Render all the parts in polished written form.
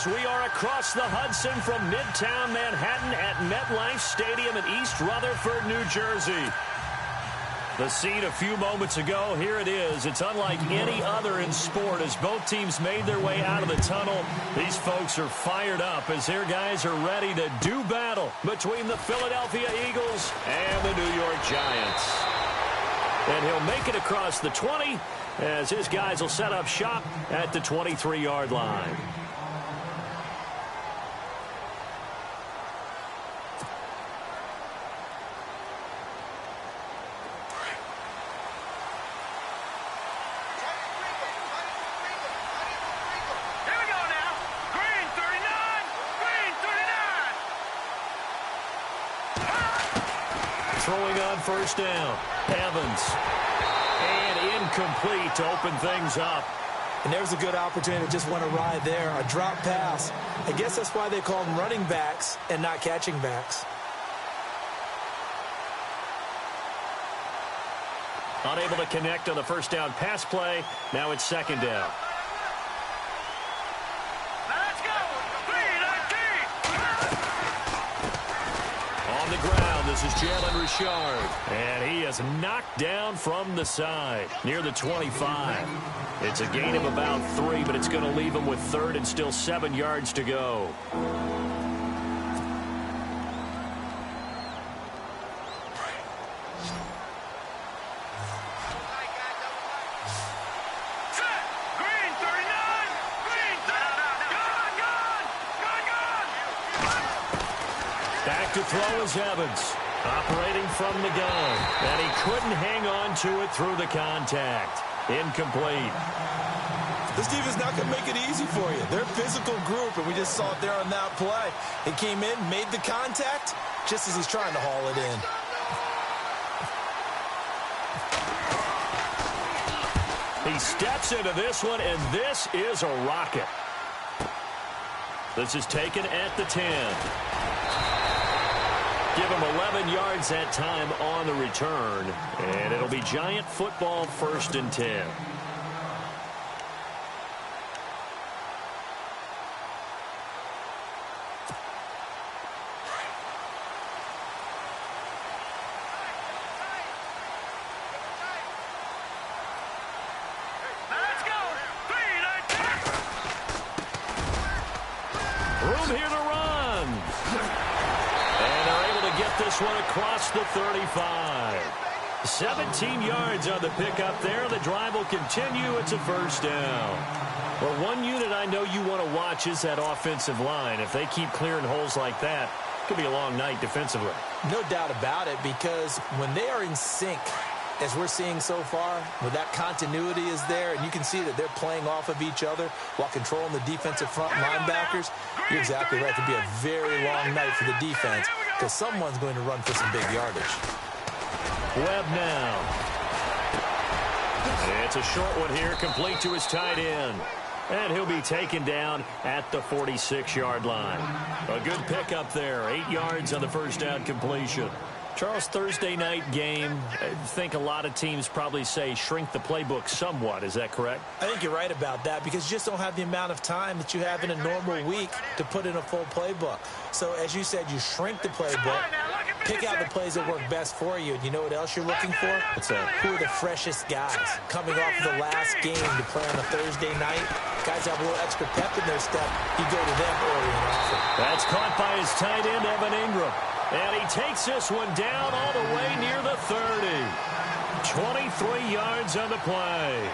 We are across the Hudson from Midtown Manhattan at MetLife Stadium in East Rutherford, New Jersey. The scene a few moments ago, here it is. It's unlike any other in sport as both teams made their way out of the tunnel. These folks are fired up as their guys are ready to do battle between the Philadelphia Eagles and the New York Giants. And he'll make it across the 20 as his guys will set up shop at the 23-yard line. Throwing on first down. Evans. And incomplete to open things up. And there's a good opportunity to just want to ride there. A drop pass. I guess that's why they call them running backs and not catching backs. Unable to connect on the first down pass play. Now it's second down. Let's go. On the ground, this is Jalen Richard. And he is knocked down from the side near the 25. It's a gain of about 3, but it's going to leave him with third and still 7 yards to go. To throw is Evans, operating from the gun, and he couldn't hang on to it through the contact. Incomplete. This defense not going to make it easy for you. They're a physical group, and we just saw it there on that play. He came in, made the contact, just as he's trying to haul it in. He steps into this one, and this is a rocket. This is taken at the 10. Give him 11 yards that time on the return. And it'll be Giant football, 1st and 10. Let's go. Room here to run. And they're able to get this one across the 35. 17 yards on the pickup there. The drive will continue. It's a first down. Well, one unit I know you want to watch is that offensive line. If they keep clearing holes like that, it could be a long night defensively. No doubt about it, because when they are in sync, as we're seeing so far, when that continuity is there, and you can see that they're playing off of each other while controlling the defensive front linebackers, you're exactly right. It could be a very long night for the defense because someone's going to run for some big yardage. Webb now. It's a short one here, complete to his tight end. And he'll be taken down at the 46-yard line. A good pickup there, 8 yards on the first down completion. Charles, Thursday night game, I think a lot of teams probably say shrink the playbook somewhat. Is that correct? I think you're right about that because you just don't have the amount of time that you have in a normal week to put in a full playbook. So, as you said, you shrink the playbook, pick out the plays that work best for you. And you know what else you're looking for? What's that? Who are the freshest guys coming off of the last game to play on a Thursday night? Guys have a little extra pep in their step. You go to them early and often. That's caught by his tight end, Evan Ingram. And he takes this one down all the way near the 30. 23 yards on the play.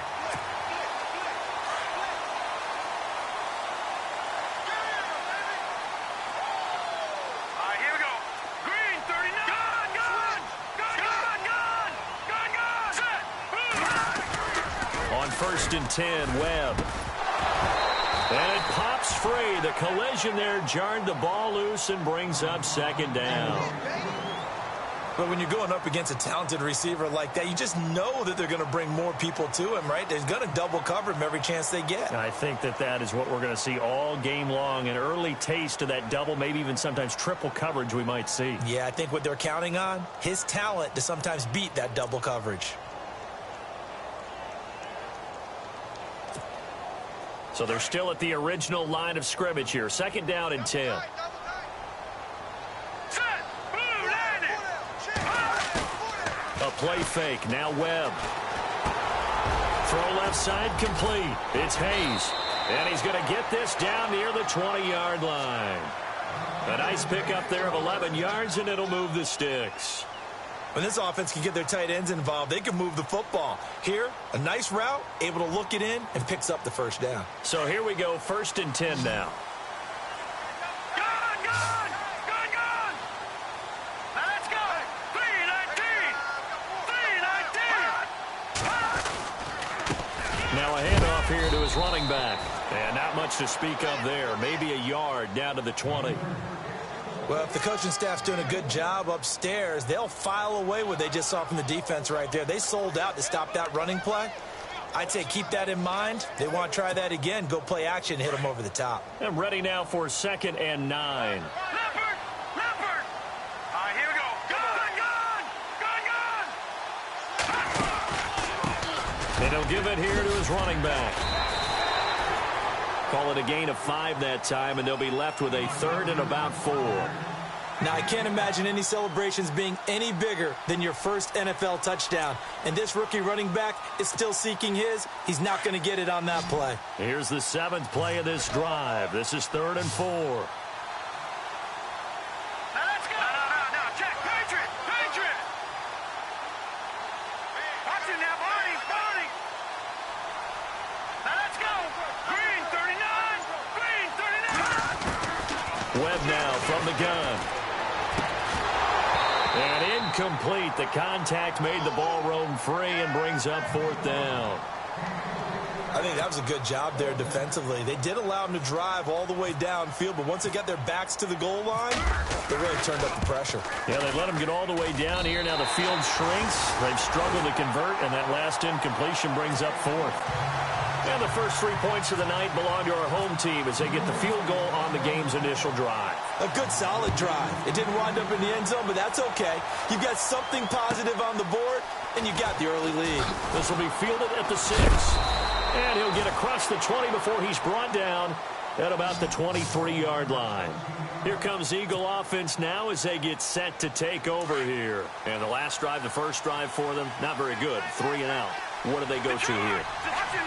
Here we go. Green, 39. Gun. On 1st and 10, Webb. And it pops free. The collision there jarred the ball loose and brings up second down. But when you're going up against a talented receiver like that, you just know that they're going to bring more people to him, right? They're going to double cover him every chance they get. I think that is what we're going to see all game long. An early taste of that double, maybe even sometimes triple coverage we might see. Yeah, I think what they're counting on, his talent to sometimes beat that double coverage. So they're still at the original line of scrimmage here. 2nd down and 10. A play fake. Now Webb. Throw left side complete. It's Hayes. And he's going to get this down near the 20-yard line. A nice pickup there of 11 yards, and it'll move the sticks. When this offense can get their tight ends involved, they can move the football. Here, a nice route, able to look it in, and picks up the first down. So here we go, 1st and 10 now. Let's go. 319. Now a handoff here to his running back. And not much to speak of there. Maybe a yard down to the 20. Well, if the coaching staff's doing a good job upstairs, they'll file away what they just saw from the defense right there. They sold out to stop that running play. I'd say keep that in mind. They want to try that again. Go play action, hit them over the top. And ready now for 2nd and 9. Leopard. All right, here we go. Gun. And he'll give it here to his running back. Call it a gain of 5 that time, and they'll be left with a 3rd and about 4. Now, I can't imagine any celebrations being any bigger than your first NFL touchdown. And this rookie running back is still seeking his. He's not going to get it on that play. Here's the 7th play of this drive. This is 3rd and 4. Now let's go. No. Check. Patriot. Watch it now, Barney. Now let's go. Green 39. Webb now from the gun. And incomplete. The contact made the ball roam free and brings up 4th down. I think that was a good job there defensively. They did allow them to drive all the way downfield, but once they got their backs to the goal line, they really turned up the pressure. Yeah, they let them get all the way down here. Now the field shrinks. They've struggled to convert, and that last incompletion brings up 4th. And the first 3 points of the night belong to our home team as they get the field goal on the game's initial drive. A good, solid drive. It didn't wind up in the end zone, but that's okay. You've got something positive on the board, and you got the early lead. This will be fielded at the 6. And he'll get across the 20 before he's brought down at about the 23-yard line. Here comes Eagle offense now as they get set to take over here. And the last drive, the first drive for them, not very good. 3 and out. What do they go to here?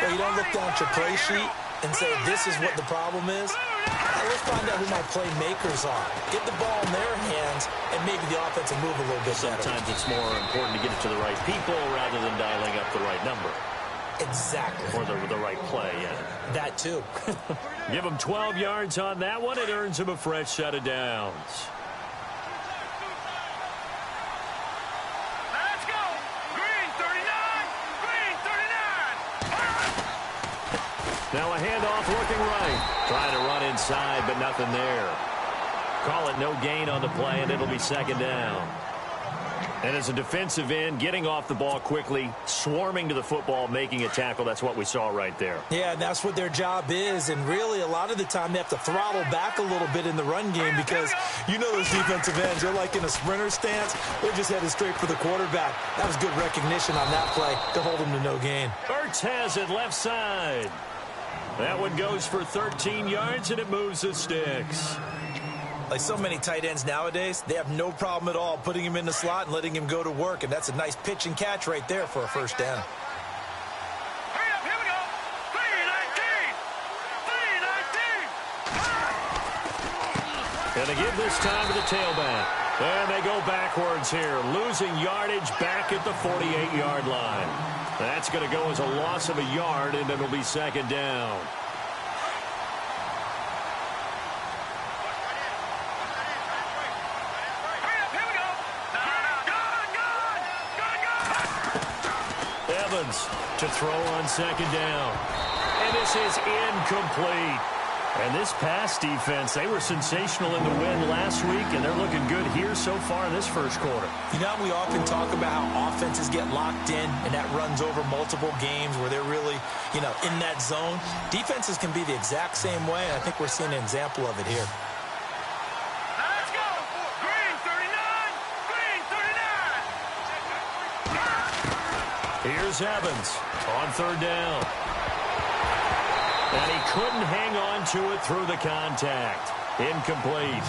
Well, you don't look down at your play sheet and say, this is what the problem is. Now let's find out who my playmakers are. Get the ball in their hands, and maybe the offense will move a little bit better. Sometimes it's more important to get it to the right people rather than dialing up the right number. Exactly. Or the right play, yeah. That too. Give him 12 yards on that one. It earns him a fresh set of downs. Let's go. Green 39. Now a handoff looking right. Trying to run inside, but nothing there. Call it no gain on the play, and it'll be 2nd down. And as a defensive end, getting off the ball quickly, swarming to the football, making a tackle, that's what we saw right there. Yeah, that's what their job is. And really, a lot of the time, they have to throttle back a little bit in the run game because you know those defensive ends, they're like in a sprinter stance. They're just headed straight for the quarterback. That was good recognition on that play to hold him to no gain. Ertz has it left side. That one goes for 13 yards, and it moves the sticks. Like so many tight ends nowadays, they have no problem at all putting him in the slot and letting him go to work. And that's a nice pitch and catch right there for a first down. Hurry up, here we go. 319. And they give this time to the tailback. And they go backwards here, losing yardage back at the 48-yard line. That's going to go as a loss of a yard, and it'll be 2nd down. To throw on 2nd down. And this is incomplete. And this pass defense, they were sensational in the win last week, and they're looking good here so far in this first quarter. You know, we often talk about how offenses get locked in, and that runs over multiple games where they're really, in that zone. Defenses can be the exact same way, and I think we're seeing an example of it here. Let's go. Green 39. Green 39. Here's Evans on 3rd down. And he couldn't hang on to it through the contact. Incomplete.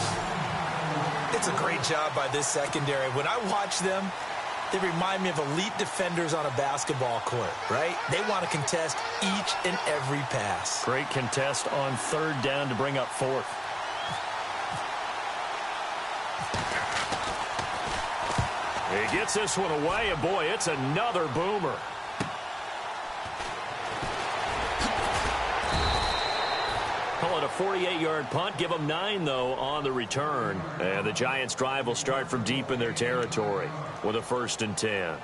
It's a great job by this secondary. When I watch them, they remind me of elite defenders on a basketball court, right? They want to contest each and every pass. Great contest on third down to bring up fourth. He gets this one away, and boy, it's another boomer. Call it a 48-yard punt. Give them 9, though, on the return. And the Giants' drive will start from deep in their territory with a 1st and 10.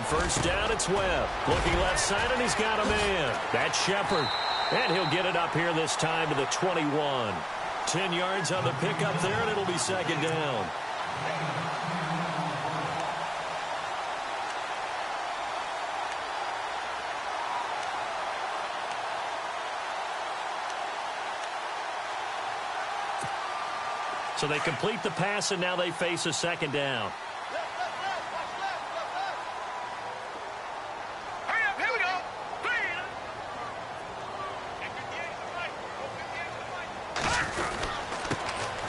First down, it's Webb. Looking left side, and he's got a man. That's Shepard. And he'll get it up here this time to the 21. 10 yards on the pickup there, and it'll be 2nd down. So they complete the pass, and now they face a 2nd down.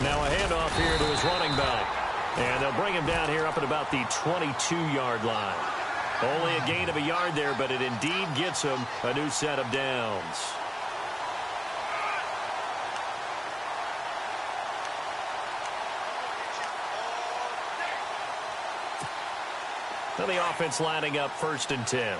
Now a handoff here to his running back. And they'll bring him down here up at about the 22-yard line. Only a gain of a yard there, but it indeed gets him a new set of downs. Now the offense lining up 1st and 10.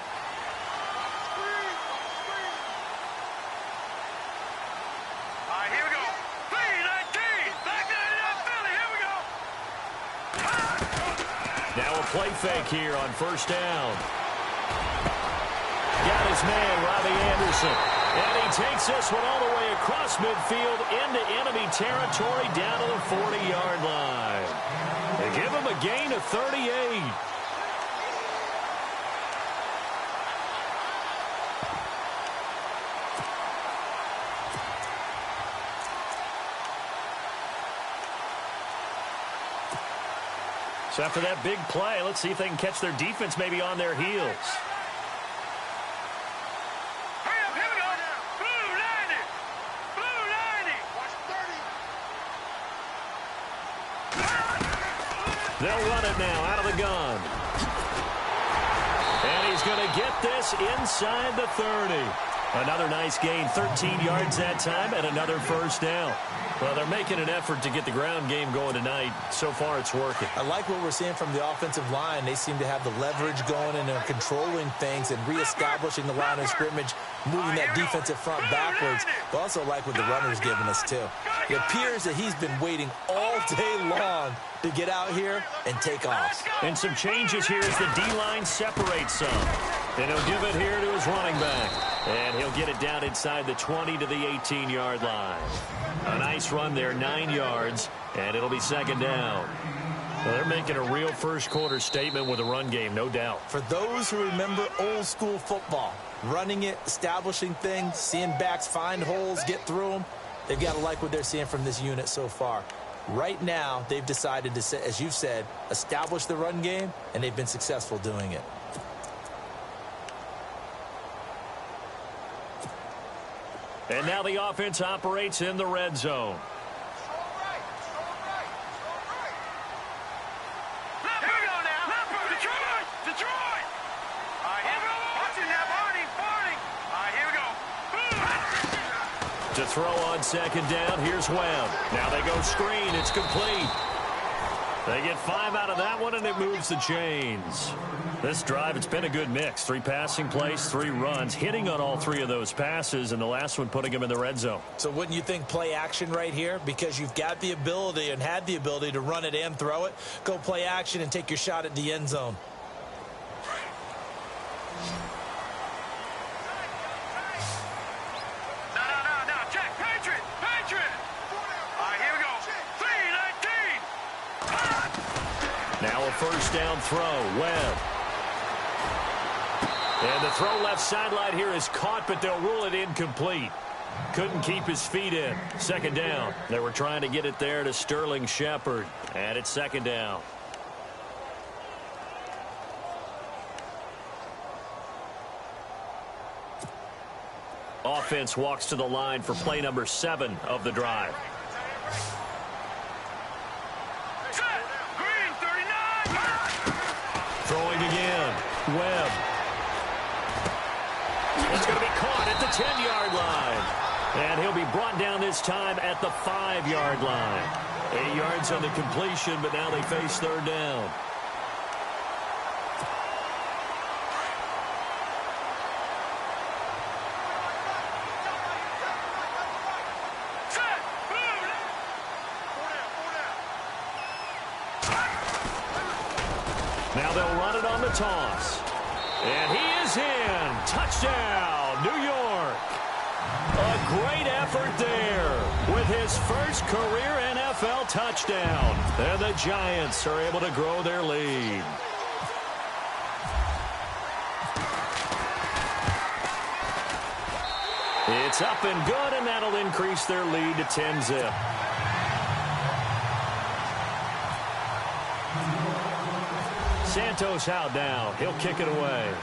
Play fake here on 1st down. Got his man, Robbie Anderson. And he takes this one all the way across midfield into enemy territory down to the 40-yard line. They give him a gain of 38. So after that big play, let's see if they can catch their defense maybe on their heels. Hurry up, here we go. Blue 90. Blue 90. They'll run it now out of the gun. And he's going to get this inside the 30. Another nice gain, 13 yards that time, and another 1st down. Well, they're making an effort to get the ground game going tonight. So far, it's working. I like what we're seeing from the offensive line. They seem to have the leverage going, and they're controlling things and reestablishing the line of scrimmage, moving that defensive front backwards. But also like what the runner's giving us, too. It appears that he's been waiting all day long to get out here and take off. And some changes here as the D-line separates some. And he'll give it here to his running back. And he'll get it down inside the 20 to the 18-yard line. A nice run there, 9 yards, and it'll be 2nd down. Well, they're making a real first-quarter statement with a run game, no doubt. For those who remember old-school football, running it, establishing things, seeing backs find holes, get through them, they've got to like what they're seeing from this unit so far. Right now, they've decided to, as you've said, establish the run game, and they've been successful doing it. And now the offense operates in the red zone. To throw on 2nd down, here's Webb. Now they go screen, it's complete. They get 5 out of that one, and it moves the chains. This drive, it's been a good mix. 3 passing plays, 3 runs, hitting on all 3 of those passes, and the last one putting him in the red zone. So wouldn't you think play action right here? Because you've got the ability and had the ability to run it and throw it. Go play action and take your shot at the end zone. Now a 1st down throw. Webb. And the throw left sideline here is caught, but they'll rule it incomplete. Couldn't keep his feet in. Second down. They were trying to get it there to Sterling Shepard. And it's second down. Offense walks to the line for play number 7 of the drive. Throwing again. Webb. It's going to be caught at the 10-yard line. And he'll be brought down this time at the 5-yard line. 8 yards on the completion, but now they face third down. Now they'll run it on the toss. And he is in. Touchdown, New York. A great effort there with his first career NFL touchdown. And the Giants are able to grow their lead. It's up and good, and that'll increase their lead to 10-zip. Santos out now. He'll kick it away.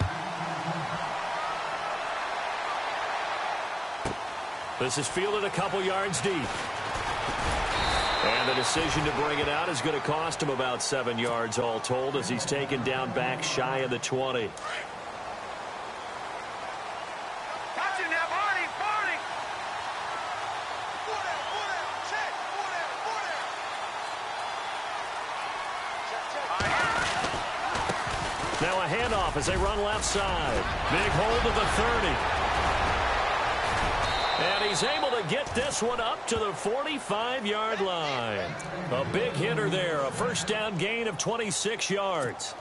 This is fielded a couple yards deep. And the decision to bring it out is going to cost him about 7 yards all told as he's taken down back shy of the 20. Now a handoff as they run left side. Big hold of the 30. And he's able to get this one up to the 45-yard line. A big hitter there. A first down gain of 26 yards.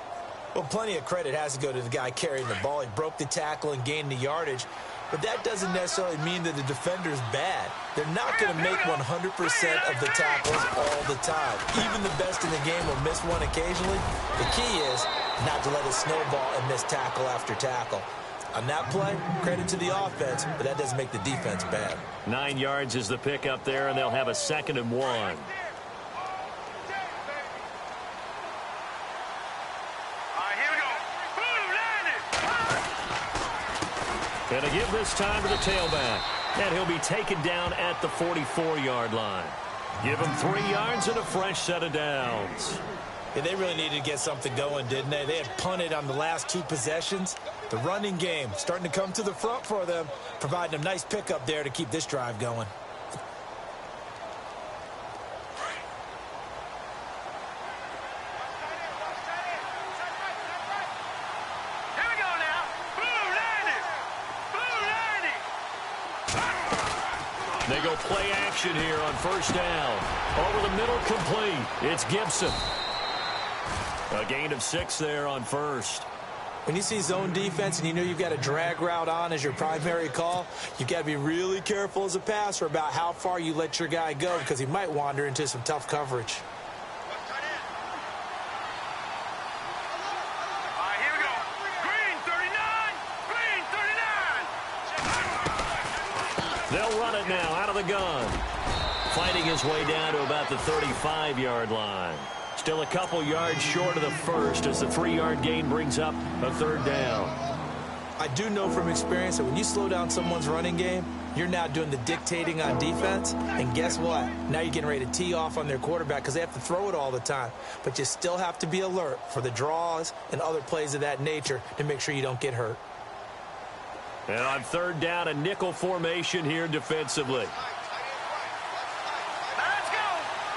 Well, plenty of credit has to go to the guy carrying the ball. He broke the tackle and gained the yardage. But that doesn't necessarily mean that the defender's bad. They're not going to make 100% of the tackles all the time. Even the best in the game will miss one occasionally. The key is not to let it snowball and miss tackle after tackle. On that play, credit to the offense, but that doesn't make the defense bad. 9 yards is the pickup there, and they'll have a 2nd and 1. And a give this time to the tailback. And he'll be taken down at the 44-yard line. Give him 3 yards and a fresh set of downs. Yeah, they really needed to get something going, didn't they? They had punted on the last 2 possessions. The running game starting to come to the front for them, providing a nice pickup there to keep this drive going. They go play action here on first down. Over the middle, complete. It's Gibson. A gain of 6 there on first. When you see zone defense and you know you've got a drag route on as your primary call, you've got to be really careful as a passer about how far you let your guy go because he might wander into some tough coverage. They'll run it now out of the gun. Fighting his way down to about the 35-yard line. Still a couple yards short of the first as the 3-yard gain brings up a 3rd down. I do know from experience that when you slow down someone's running game, you're now doing the dictating on defense. And guess what? Now you're getting ready to tee off on their quarterback because they have to throw it all the time. But you still have to be alert for the draws and other plays of that nature to make sure you don't get hurt. And on 3rd down, a nickel formation here defensively. Let's go.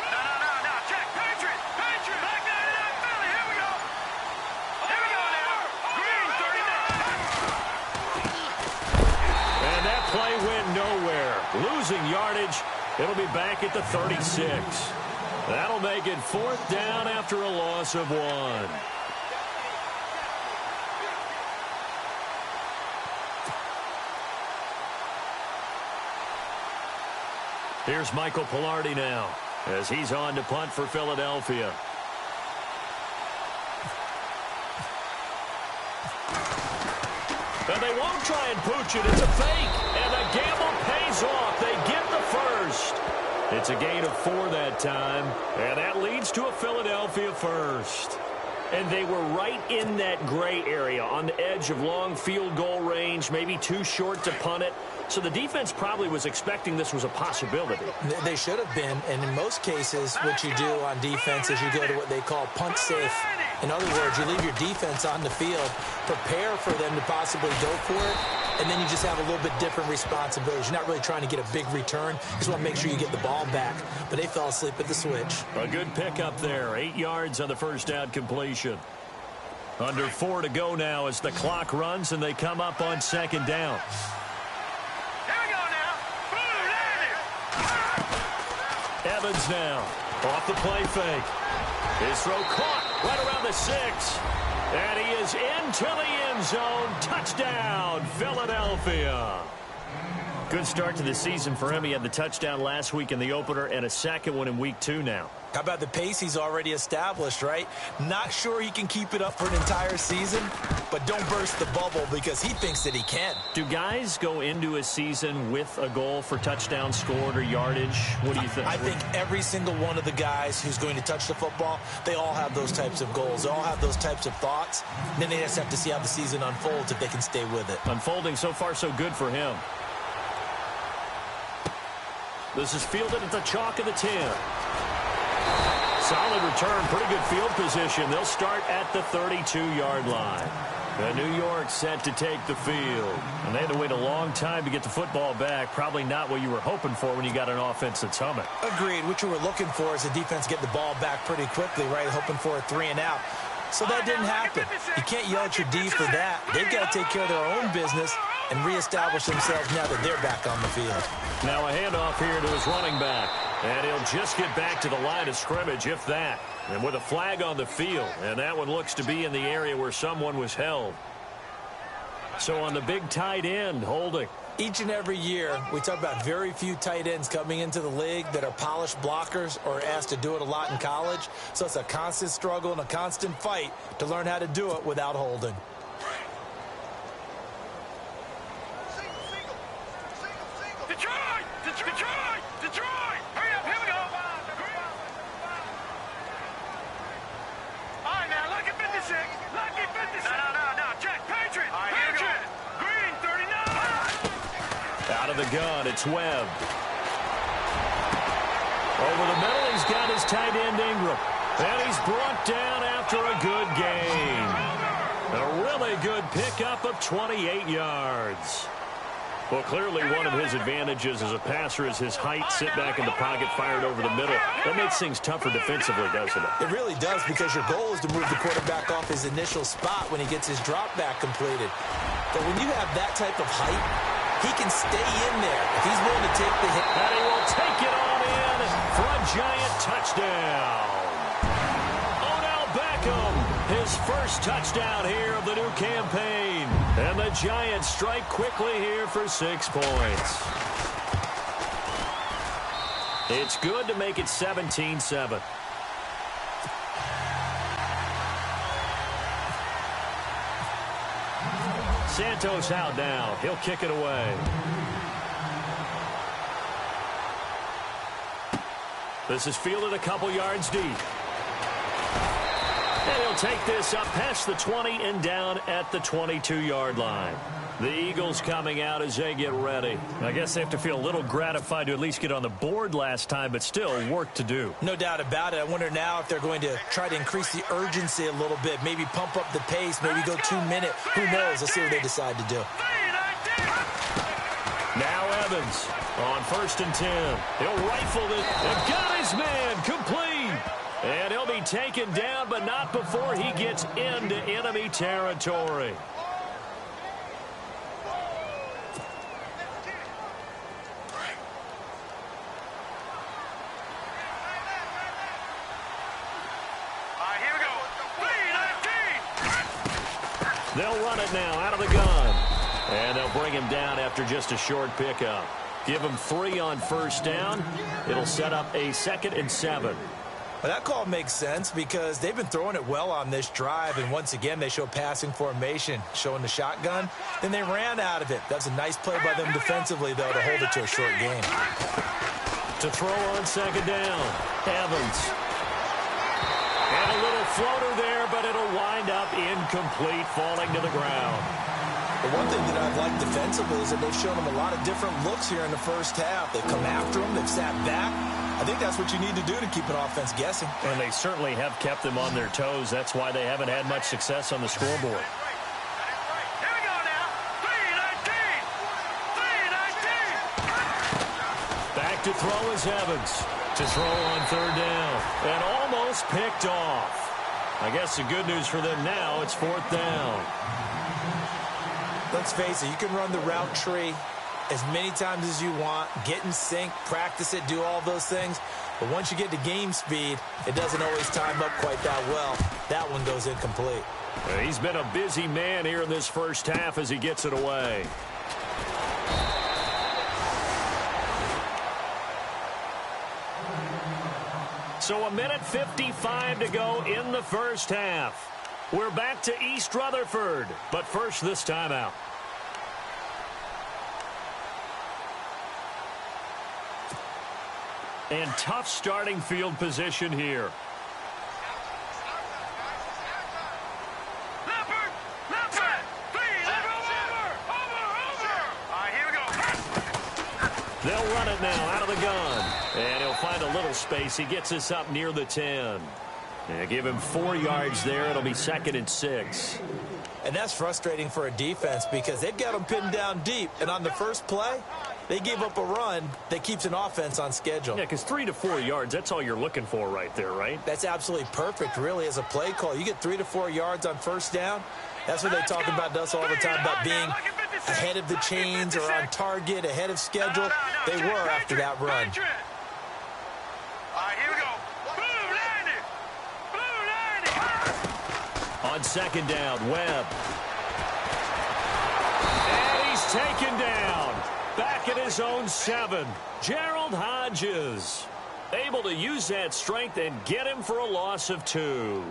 No. Check. Patriot. Back down in that belly. Here we go. Here we go now. Green 39. And that play went nowhere. Losing yardage. It'll be back at the 36. That'll make it 4th down after a loss of 1. Here's Michael Pilardi now as he's on to punt for Philadelphia. They won't try and pooch it. It's a fake. And the gamble pays off. They get the first. It's a gain of 4 that time. And that leads to a Philadelphia first. And they were right in that gray area on the edge of long field goal range, maybe too short to punt it. So the defense probably was expecting this was a possibility. They should have been, and in most cases, what you do on defense is you go to what they call punt safe. In other words, you leave your defense on the field, prepare for them to possibly go for it, and then you just have a little bit different responsibilities. You're not really trying to get a big return. You just want to make sure you get the ball back. But they fell asleep at the switch. A good pickup there. 8 yards on the first down completion. Under 4 to go now as the clock runs and they come up on second down. Here we go now. Boom, there it is. Evans now off the play fake. His throw caught right around the 6. And he is into the end zone. Touchdown, Philadelphia. Good start to the season for him. He had the touchdown last week in the opener and a second one in week 2 now. How about the pace he's already established, right? Not sure he can keep it up for an entire season, but don't burst the bubble because he thinks that he can. Do guys go into a season with a goal for touchdowns scored or yardage? What do you think? I think every single one of the guys who's going to touch the football, they all have those types of goals. They all have those types of thoughts. And then they just have to see how the season unfolds if they can stay with it. Unfolding so far so good for him. This is fielded at the chalk of the 10. Solid return, pretty good field position. They'll start at the 32-yard line. And New York set to take the field. And they had to wait a long time to get the football back. Probably not what you were hoping for when you got an offense that's humming. Agreed. What you were looking for is the defense get the ball back pretty quickly, right? Hoping for a 3 and out. So that didn't happen. You can't yell at your D for that. They've got to take care of their own business and reestablish themselves now that they're back on the field. Now a handoff here to his running back. And he'll just get back to the line of scrimmage, if that. And with a flag on the field. And that one looks to be in the area where someone was held. So on the big tight end, holding. Each and every year, we talk about very few tight ends coming into the league that are polished blockers or asked to do it a lot in college. So it's a constant struggle and a constant fight to learn how to do it without holding. Detroit! Detroit! Detroit! Hurry up, here we go! All right, now, lucky 56. Lucky 56. No, check. Patriot! All right, Patriot! Green, 39! Out of the gun, it's Webb. Over the middle, he's got his tight end Ingram. And he's brought down after a good gain. A really good pickup of 28 yards. Well, clearly one of his advantages as a passer is his height, sit back in the pocket, fired over the middle. That makes things tougher defensively, doesn't it? It really does, because your goal is to move the quarterback off his initial spot when he gets his drop back completed. But when you have that type of height, he can stay in there if he's willing to take the hit. And he will take it on in for a giant touchdown. Odell Beckham, his first touchdown here of the new campaign. And the Giants strike quickly here for 6 points. It's good to make it 17-7. Santos out now. He'll kick it away. This is fielded a couple yards deep. And he'll take this up past the 20 and down at the 22-yard line. The Eagles coming out as they get ready. I guess they have to feel a little gratified to at least get on the board last time, but still work to do. No doubt about it. I wonder now if they're going to try to increase the urgency a little bit, maybe pump up the pace, maybe go 2 minute. Who knows? Let's see what they decide to do. Now Evans on 1st and 10. He'll rifle it and got his man complete. And he'll be taken down, but not before he gets into enemy territory. Here we go. They'll run it now out of the gun. And they'll bring him down after just a short pickup. Give him 3 on 1st down. It'll set up a 2nd and 7. Well, that call makes sense because they've been throwing it well on this drive, and once again, they show passing formation, showing the shotgun. Then they ran out of it. That's a nice play by them defensively, though, to hold it to a short game. To throw on second down, Evans. And a little floater there, but it'll wind up incomplete, falling to the ground. The one thing that I've liked defensively is that they've shown them a lot of different looks here in the first half. They've come after them. They've sat back. I think that's what you need to do to keep an offense guessing. And they certainly have kept them on their toes. That's why they haven't had much success on the scoreboard. Here we go now. 3-19. 3-19. Back to throw is Evans. To throw on third down. And almost picked off. I guess the good news for them now, it's fourth down. Let's face it, you can run the route tree as many times as you want, get in sync, practice it, do all those things. But once you get to game speed, it doesn't always time up quite that well. That one goes incomplete. He's been a busy man here in this first half as he gets it away. So 1:55 to go in the first half. We're back to East Rutherford, but first this timeout. And tough starting field position here. Leopard! Leopard! Please, over! All right, here we go. They'll run it now out of the gun. And he'll find a little space. He gets us up near the 10. And give him 4 yards there. It'll be 2nd and 6. And that's frustrating for a defense because they've got them pinned down deep. And on the first play, they gave up a run that keeps an offense on schedule. Yeah, because 3 to 4 yards, that's all you're looking for right there, right? That's absolutely perfect, really, as a play call. You get 3 to 4 yards on first down. That's what they talk about us all the time, about being ahead of the chains or on target, ahead of schedule. They were after that run. All right, here we go. Blue 90. On second down, Webb. And he's taken down. Back at his own 7. Gerald Hodges able to use that strength and get him for a loss of 2.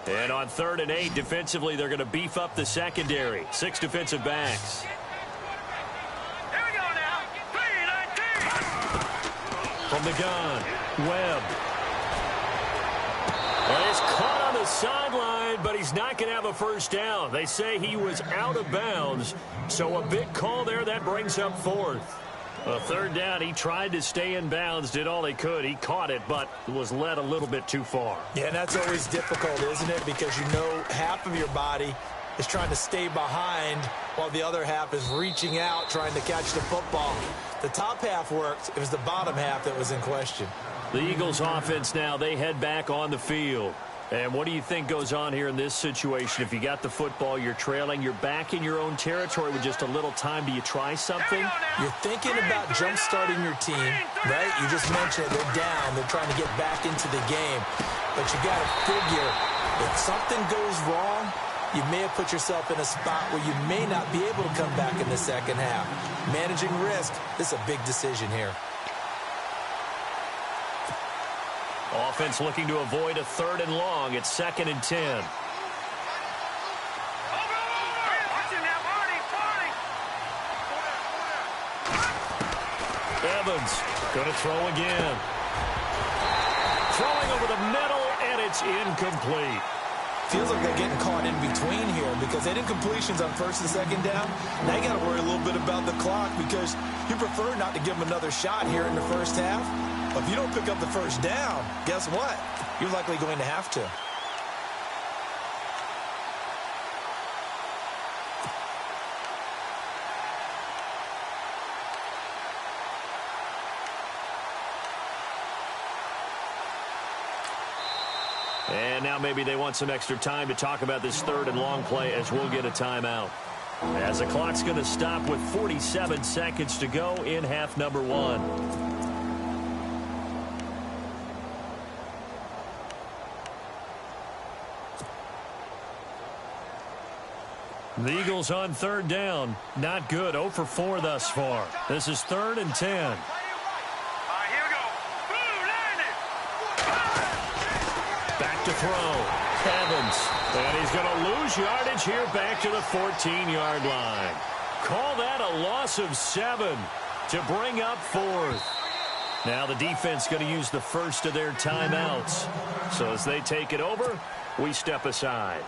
And on 3rd and 8, defensively, they're going to beef up the secondary. 6 defensive backs. Here we go now. 3-19. From the gun, Webb. Well, he's caught on the sideline, but he's not going to have a first down. They say he was out of bounds, so a big call there. That brings up 4th. A 3rd down, he tried to stay in bounds, did all he could. He caught it, but was led a little bit too far. Yeah, and that's always difficult, isn't it? Because you know half of your body is trying to stay behind while the other half is reaching out, trying to catch the football. The top half worked. It was the bottom half that was in question. The Eagles offense now, they head back on the field. And what do you think goes on here in this situation? If you got the football, you're trailing, you're back in your own territory with just a little time. Do you try something? You're thinking about jump-starting your team, right? You just mentioned they're down. They're trying to get back into the game. But you got to figure if something goes wrong, you may have put yourself in a spot where you may not be able to come back in the second half. Managing risk, this is a big decision here. Offense looking to avoid a 3rd and long. It's 2nd and 10. Watch him now, Marty. Evans going to throw again. Throwing over the middle, and it's incomplete. Feels like they're getting caught in between here because they did completions on 1st and 2nd down. Now you got to worry a little bit about the clock because you prefer not to give them another shot here in the first half. But if you don't pick up the first down, guess what? You're likely going to have to. And now maybe they want some extra time to talk about this 3rd and long play as we'll get a timeout. As the clock's going to stop with 47 seconds to go in half number 1. The Eagles on third down. Not good. 0 for 4 thus far. This is 3rd and 10. All right, here we go. Boom, landed. Back to throw. Evans. And he's going to lose yardage here back to the 14-yard line. Call that a loss of 7 to bring up 4th. Now the defense going to use the first of their timeouts. So as they take it over, we step aside.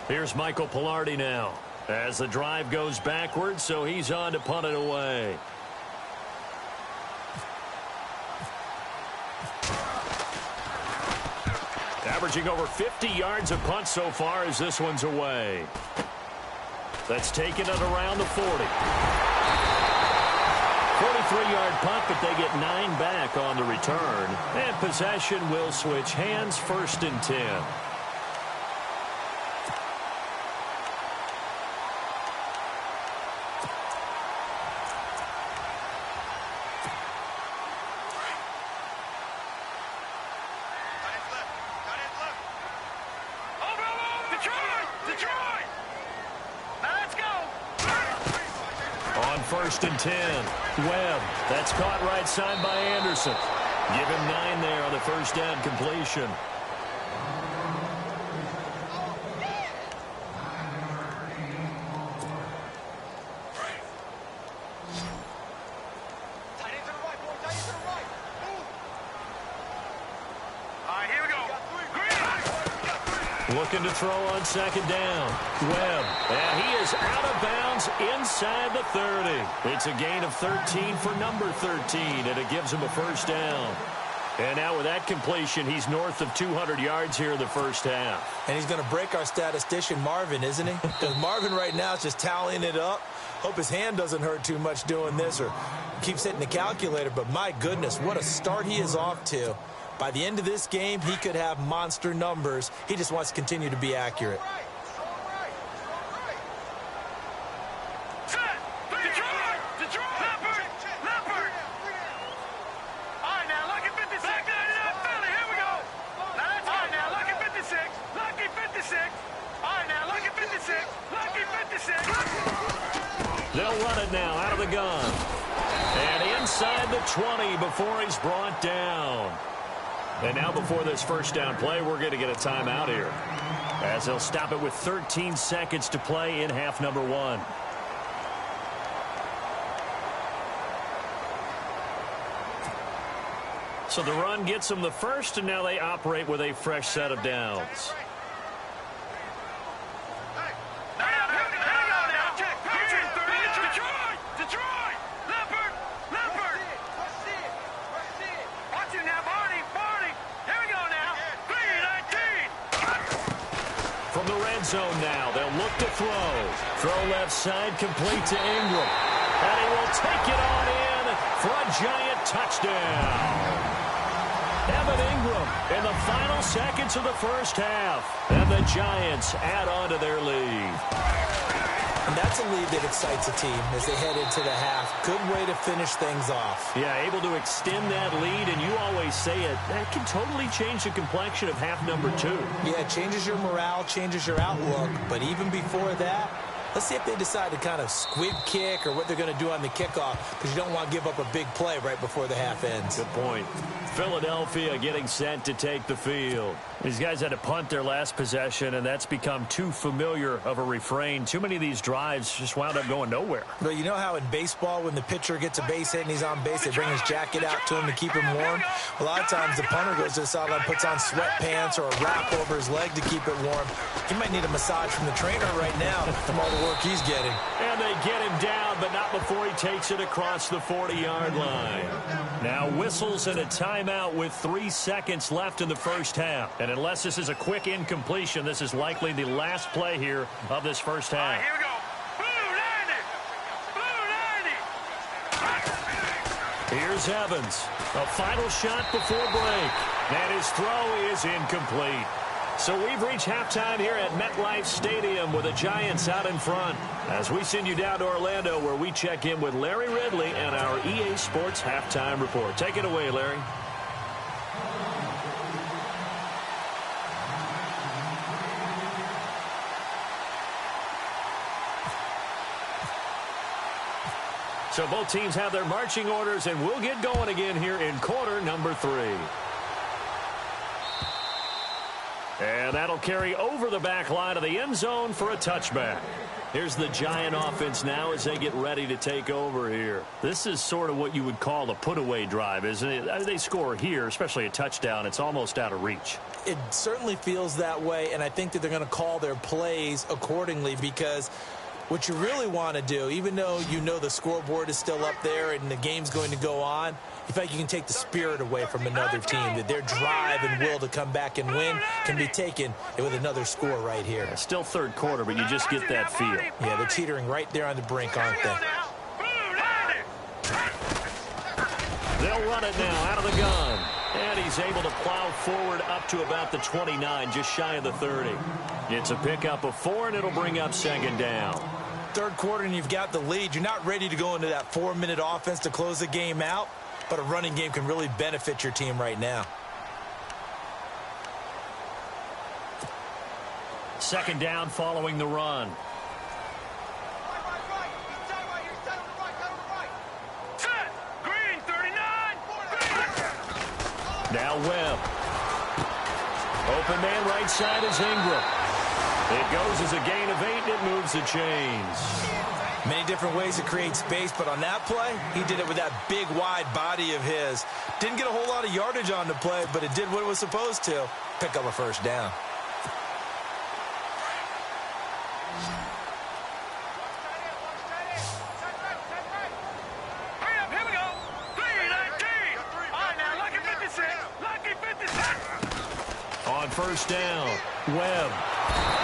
Here's Michael Pilardi now as the drive goes backwards, so he's on to punt it away. Averaging over 50 yards a punt so far as this one's away. That's taken at around the 40. 43-yard punt, but they get 9 back on the return. And possession will switch hands, 1st and 10. First and 10. Webb. That's caught right side by Anderson. Give him 9 there on the first down completion. Looking to throw on 2nd down. Webb. And he is out of bounds inside the 30. It's a gain of 13 for number 13, and it gives him a first down. And now with that completion, he's north of 200 yards here in the first half. And he's going to break our statistician, Marvin, isn't he? Because Marvin right now is just tallying it up. Hope his hand doesn't hurt too much doing this or keeps hitting the calculator. But my goodness, what a start he is off to. By the end of this game, he could have monster numbers. He just wants to continue to be accurate. They'll run it now out of the gun. And inside the 20 before he's brought down. And now before this first down play, we're going to get a timeout here, as they'll stop it with 13 seconds to play in half number 1. So the run gets them the first, and now they operate with a fresh set of downs. Zone now. They'll look to throw. Throw left side, complete to Ingram. And he will take it on in for a giant touchdown. Evan Ingram in the final seconds of the first half. And the Giants add on to their lead. And that's a lead that excites a team as they head into the half. Good way to finish things off. Yeah, able to extend that lead, and you always say it, that can totally change the complexion of half number 2. Yeah, it changes your morale, changes your outlook. But even before that, let's see if they decide to kind of squib kick or what they're going to do on the kickoff, because you don't want to give up a big play right before the half ends. Good point. Philadelphia getting set to take the field. These guys had to punt their last possession, and that's become too familiar of a refrain. Too many of these drives just wound up going nowhere. Well, you know how in baseball, when the pitcher gets a base hit and he's on base, they bring his jacket out to him to keep him warm? A lot of times the punter goes to the sideline, puts on sweatpants or a wrap over his leg to keep it warm. He might need a massage from the trainer right now from all the work he's getting. And they get him down, but not before he takes it across the 40-yard line. Now whistles and a timeout with 3 seconds left in the first half. And unless this is a quick incompletion, this is likely the last play here of this first half. Here we go. Blue, Here's Evans. A final shot before break. And his throw is incomplete. So we've reached halftime here at MetLife Stadium with the Giants out in front. As we send you down to Orlando, where we check in with Larry Ridley and our EA Sports Halftime Report. Take it away, Larry. So both teams have their marching orders, and we'll get going again here in quarter number 3. And that'll carry over the back line of the end zone for a touchback. Here's the Giant offense now as they get ready to take over here. This is sort of what you would call a put-away drive, isn't it? I mean, they score here, especially a touchdown. It's almost out of reach. It certainly feels that way, and I think that they're going to call their plays accordingly, because what you really want to do, even though you know the scoreboard is still up there and the game's going to go on, you feel like you can take the spirit away from another team, that their drive and will to come back and win can be taken with another score right here. It's still third quarter, but you just get that feel. Yeah, they're teetering right there on the brink, aren't they? They'll run it now out of the gun. And he's able to plow forward up to about the 29, just shy of the 30. It's a pickup of 4, and it'll bring up second down. Third quarter, and you've got the lead. You're not ready to go into that 4-minute offense to close the game out, but a running game can really benefit your team right now. Second down following the run. Now Webb. Open man right side is Ingram. It goes as a gain of 8, and it moves the chains. Many different ways to create space, but on that play, he did it with that big, wide body of his. Didn't get a whole lot of yardage on the play, but it did what it was supposed to. Pick up a first down. On first down, Webb.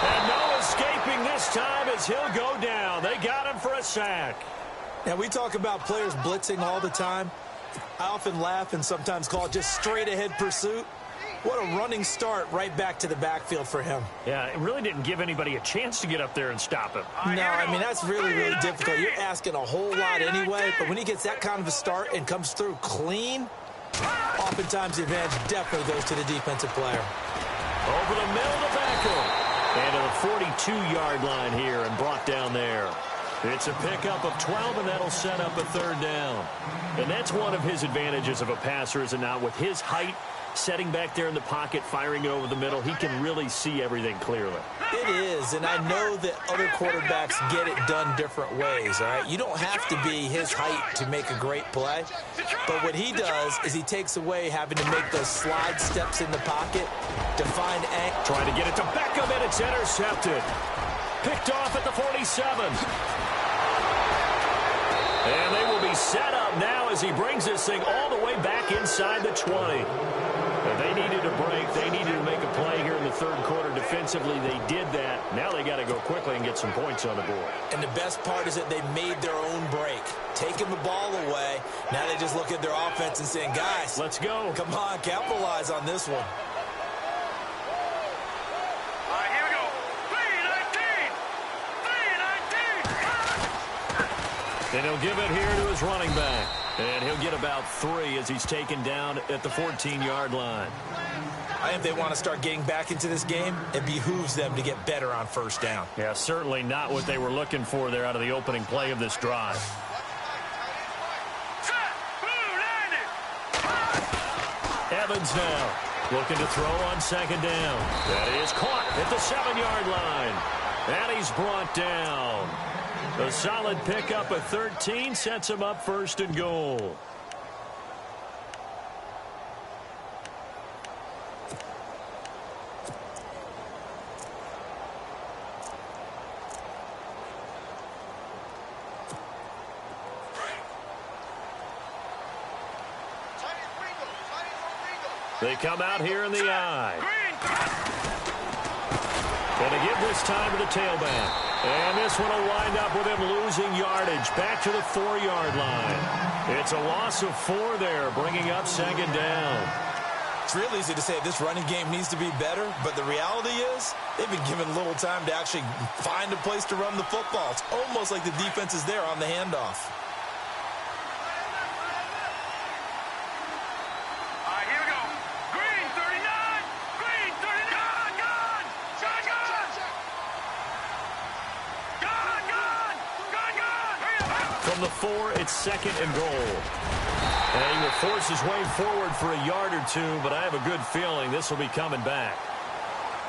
And no escaping this time as he'll go down. They got him for a sack. Now, we talk about players blitzing all the time. I often laugh and sometimes call it just straight-ahead pursuit. What a running start right back to the backfield for him. Yeah, it really didn't give anybody a chance to get up there and stop him. No, I mean, that's really, really difficult. You're asking a whole lot anyway, but when he gets that kind of a start and comes through clean, oftentimes the advantage definitely goes to the defensive player. Over the middle to Beckham. And to the 42-yard line here and brought down there. It's a pickup of 12, and that'll set up a third down. And that's one of his advantages of a passer, is it not? With his height, setting back there in the pocket, firing it over the middle, he can really see everything clearly. It is, and I know that other quarterbacks get it done different ways, all right? You don't have to be his height to make a great play, but what he does is he takes away having to make those slide steps in the pocket to find angle. Trying to get it to Beckham, and it's intercepted. Picked off at the 47. And they will be set up now as he brings this thing all the way back inside the 20. They needed a break. They needed to make a play here in the third quarter defensively. They did that. Now they got to go quickly and get some points on the board. And the best part is that they made their own break. Taking the ball away. Now they just look at their offense and saying, guys, let's go. Come on, capitalize on this one. All right, here we go. 3-19. And he'll give it here to his running back. And he'll get about 3 as he's taken down at the 14-yard line. I think they want to start getting back into this game. It behooves them to get better on first down. Yeah, certainly not what they were looking for there out of the opening play of this drive. Evans now looking to throw on second down. That is caught at the 7-yard line. And he's brought down. A solid pickup of 13 sets him up first and goal. They come out here in the eye. And they give this time to the tailback. And this one will wind up with him losing yardage back to the 4-yard line. It's a loss of 4 there, bringing up second down. It's real easy to say this running game needs to be better, but the reality is they've been given little time to actually find a place to run the football. It's almost like the defense is there on the handoff. From the 4, it's 2nd and goal. And he will force his way forward for a yard or two, but I have a good feeling this will be coming back.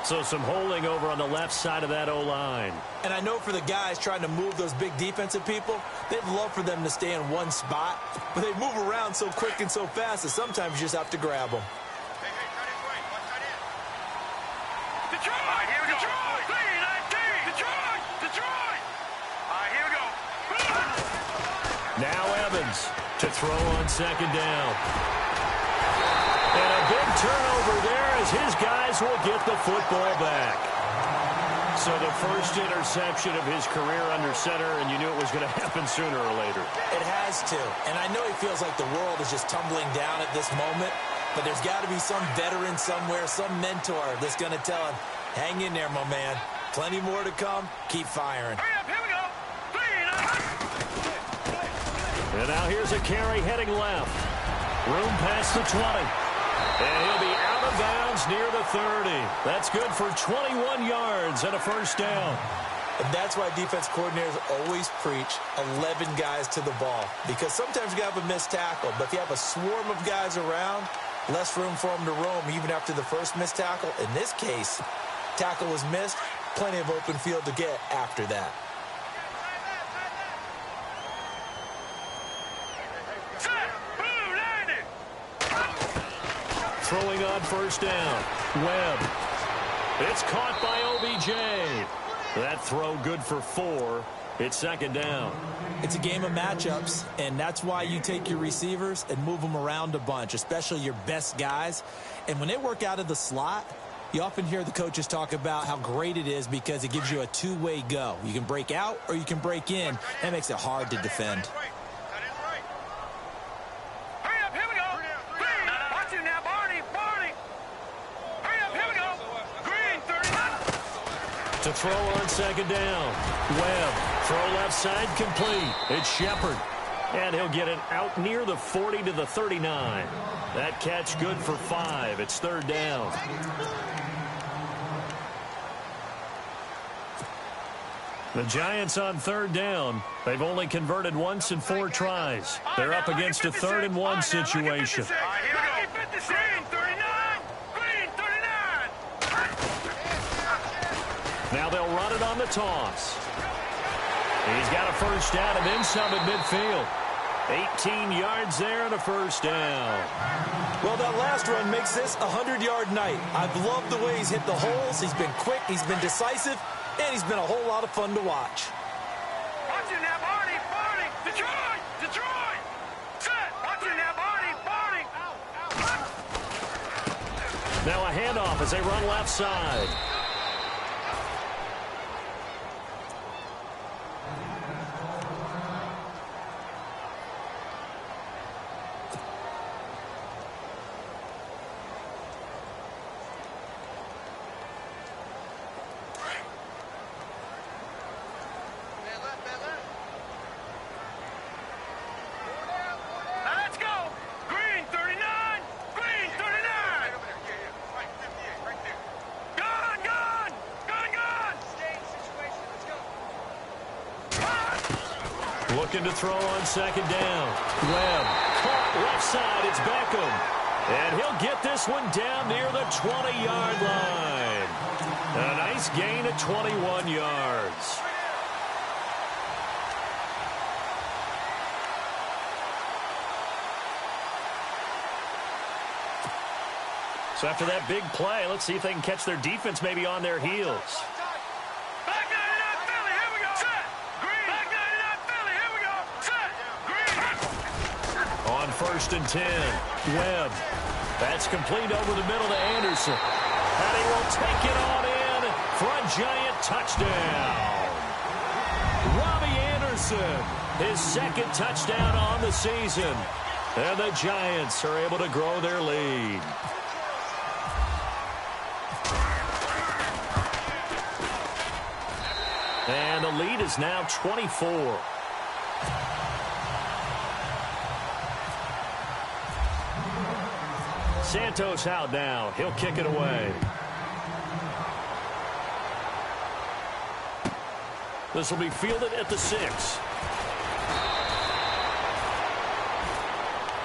So some holding over on the left side of that O-line. And I know for the guys trying to move those big defensive people, they'd love for them to stay in one spot, but they move around so quick and so fast that sometimes you just have to grab them. Detroit! Here we go. Detroit! Detroit! Detroit! All right, here we go. Now Evans to throw on 2nd down. And a big turnover there as his guys will get the football back. So the first interception of his career under center, and you knew it was going to happen sooner or later. It has to. And I know he feels like the world is just tumbling down at this moment, but there's got to be some veteran somewhere, some mentor that's going to tell him, hang in there, my man. Plenty more to come. Keep firing. Hurry up, here we go. And now here's a carry heading left. Room past the 20. And he'll be out of bounds near the 30. That's good for 21 yards and a first down. And that's why defense coordinators always preach 11 guys to the ball. Because sometimes you have a missed tackle, but if you have a swarm of guys around, less room for them to roam even after the first missed tackle. In this case, tackle was missed, plenty of open field to get after that. Throwing on first down. Webb. It's caught by OBJ. That throw good for 4. It's 2nd down. It's a game of matchups, and that's why you take your receivers and move them around a bunch, especially your best guys. And when they work out of the slot, you often hear the coaches talk about how great it is because it gives you a two-way go. You can break out or you can break in. That makes it hard to defend. To throw on 2nd down. Webb. Throw left side complete. It's Shepard. And he'll get it out near the 40 to the 39. That catch good for 5. It's 3rd down. The Giants on 3rd down. They've only converted once in 4 tries. They're up against a 3rd and 1 situation. Now they'll run it on the toss. He's got a first down and then some at midfield. 18 yards there and a first down. Well, that last run makes this a 100-yard night. I've loved the way he's hit the holes. He's been quick, he's been decisive, and he's been a whole lot of fun to watch. Watch it now, Barney! Detroit! Set! Watch it now, Barney! Now a handoff as they run left side. Looking to throw on 2nd down. Webb caught left side. It's Beckham. And he'll get this one down near the 20-yard line. A nice gain at 21 yards. So after that big play, let's see if they can catch their defense maybe on their heels. On 1st and 10, Webb. That's complete over the middle to Anderson. And he will take it on in for a Giant touchdown. Robbie Anderson, his 2nd touchdown on the season. And the Giants are able to grow their lead. And the lead is now 24. Santos out now. He'll kick it away. This will be fielded at the 6.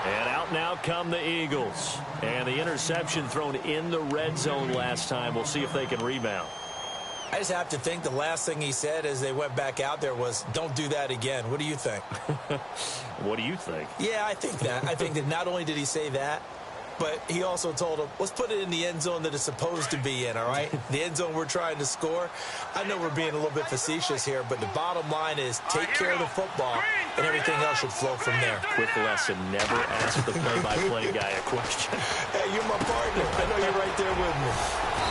And out now come the Eagles. And the interception thrown in the red zone last time. We'll see if they can rebound. I just have to think the last thing he said as they went back out there was, don't do that again. What do you think? What do you think? Yeah, I think that. I think that not only did he say that, but he also told him, let's put it in the end zone that it's supposed to be in, all right? The end zone we're trying to score. I know we're being a little bit facetious here, but the bottom line is take care of the football, and everything else should flow from there. Quick lesson, never ask the play-by-play guy a question. Hey, you're my partner. I know you're right there with me.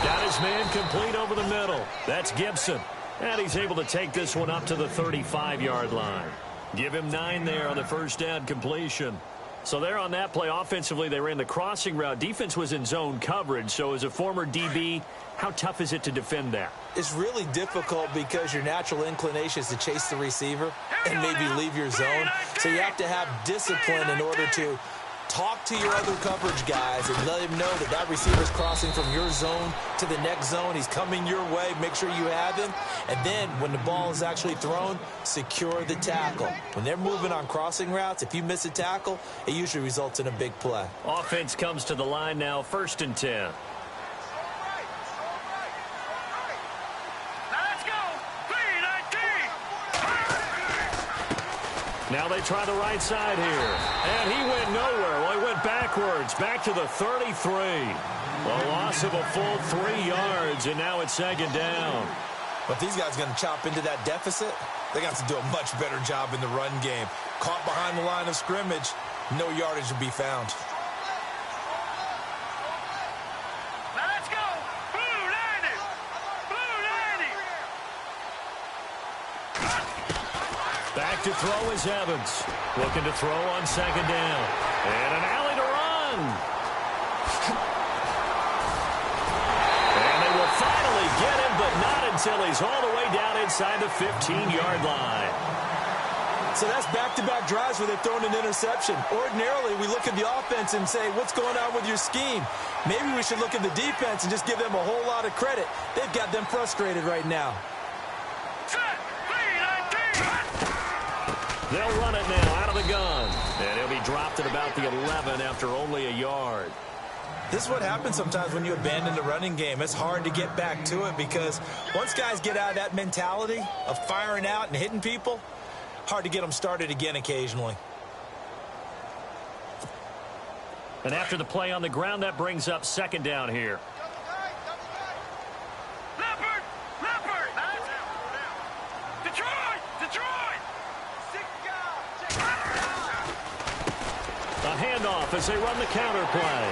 Got his man complete over the middle. That's Gibson. And he's able to take this one up to the 35-yard line. Give him 9 there on the first down completion. So there on that play, offensively, they ran the crossing route. Defense was in zone coverage. So as a former DB, how tough is it to defend that? It's really difficult because your natural inclination is to chase the receiver and maybe leave your zone. So you have to have discipline in order to talk to your other coverage guys and let him know that that receiver's crossing from your zone to the next zone. He's coming your way. Make sure you have him. And then when the ball is actually thrown, secure the tackle. When they're moving on crossing routes, if you miss a tackle, it usually results in a big play. Offense comes to the line now, 1st and 10. Now they try the right side here. And he went nowhere. Well, he went backwards. Back to the 33. A loss of a full 3 yards, and now it's 2nd down. But these guys are going to chop into that deficit. They got to do a much better job in the run game. Caught behind the line of scrimmage, no yardage to be found. Back to throw is Evans. Looking to throw on 2nd down. And an alley to run. And they will finally get him, but not until he's all the way down inside the 15-yard line. So that's back-to-back drives where they've thrown an interception. Ordinarily, we look at the offense and say, what's going on with your scheme? Maybe we should look at the defense and just give them a whole lot of credit. They've got them frustrated right now. They'll run it now out of the gun. And he'll be dropped at about the 11 after only a yard. This is what happens sometimes when you abandon the running game. It's hard to get back to it because once guys get out of that mentality of firing out and hitting people, hard to get them started again occasionally. And after the play on the ground, that brings up 2nd down here. Handoff as they run the counter play.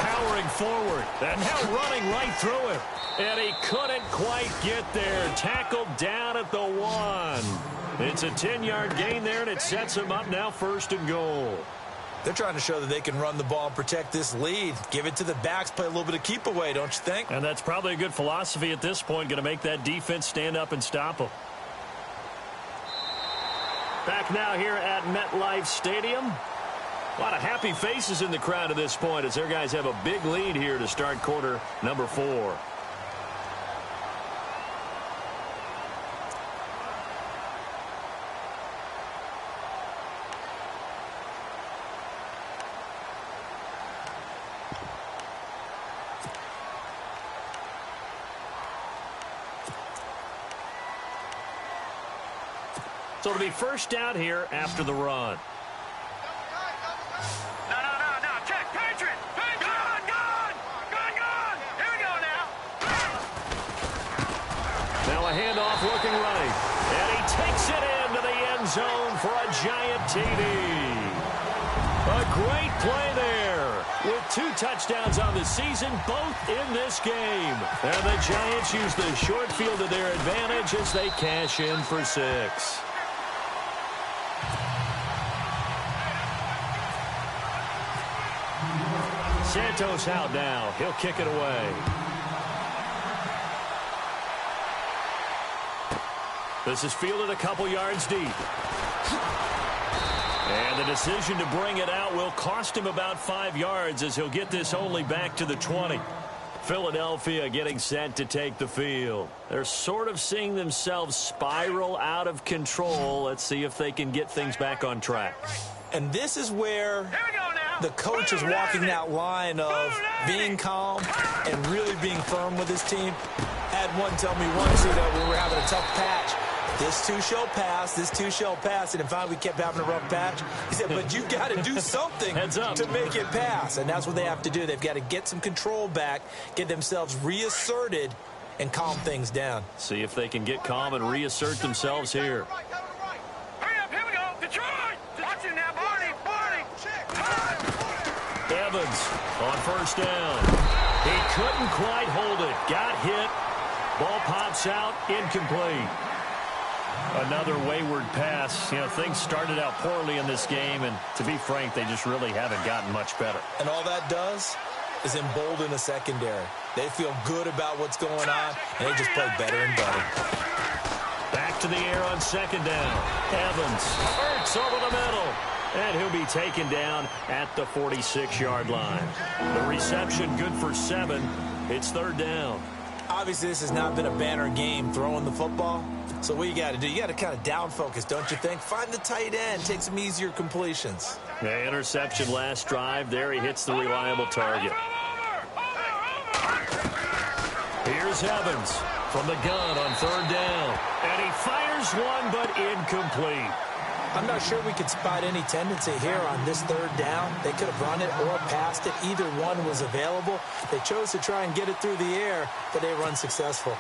Powering forward. And now running right through it. And he couldn't quite get there. Tackled down at the 1. It's a 10-yard gain there, and it sets him up now 1st and goal. They're trying to show that they can run the ball and protect this lead. Give it to the backs, play a little bit of keep away, don't you think? And that's probably a good philosophy at this point. Going to make that defense stand up and stop them. Back now here at MetLife Stadium. A lot of happy faces in the crowd at this point as their guys have a big lead here to start quarter number 4. So it'll be 1st down here after the run. Handoff looking right. And he takes it into the end zone for a giant TD. A great play there. With 2 touchdowns on the season, both in this game. And the Giants use the short field to their advantage as they cash in for 6. Santos out now. He'll kick it away. This is fielded a couple yards deep. And the decision to bring it out will cost him about 5 yards as he'll get this only back to the 20. Philadelphia getting set to take the field. They're sort of seeing themselves spiral out of control. Let's see if they can get things back on track. And this is where the coach is walking that line of being calm and really being firm with his team. I had one tell me once, when we were having a tough patch, this too shall pass, this too shall pass. And finally we kept having a rough patch. He said, but you've got to do something to make it pass. And that's what they have to do. They've got to get some control back, get themselves reasserted, and calm things down. See if they can get calm and reassert themselves here. Hurry up, here we go. Detroit! Watch it now, Barney! Evans on first down. He couldn't quite hold it. Got hit. Ball pops out. Incomplete. Another wayward pass. Things started out poorly in this game, and to be frank, they just really haven't gotten much better. And all that does is embolden a secondary. They feel good about what's going on, and they just play better and better. Back to the air on second down. Evans hurts over the middle, and he'll be taken down at the 46-yard line. The reception good for 7. It's third down. Obviously, this has not been a banner game throwing the football. So what you got to do, you got to kind of down focus, don't you think? Find the tight end, take some easier completions. The interception last drive. There he hits the reliable target. Here's Evans from the gun on third down. And he fires one, but incomplete. I'm not sure we could spot any tendency here on this third down. They could have run it or passed it. Either one was available. They chose to try and get it through the air, but they run successful.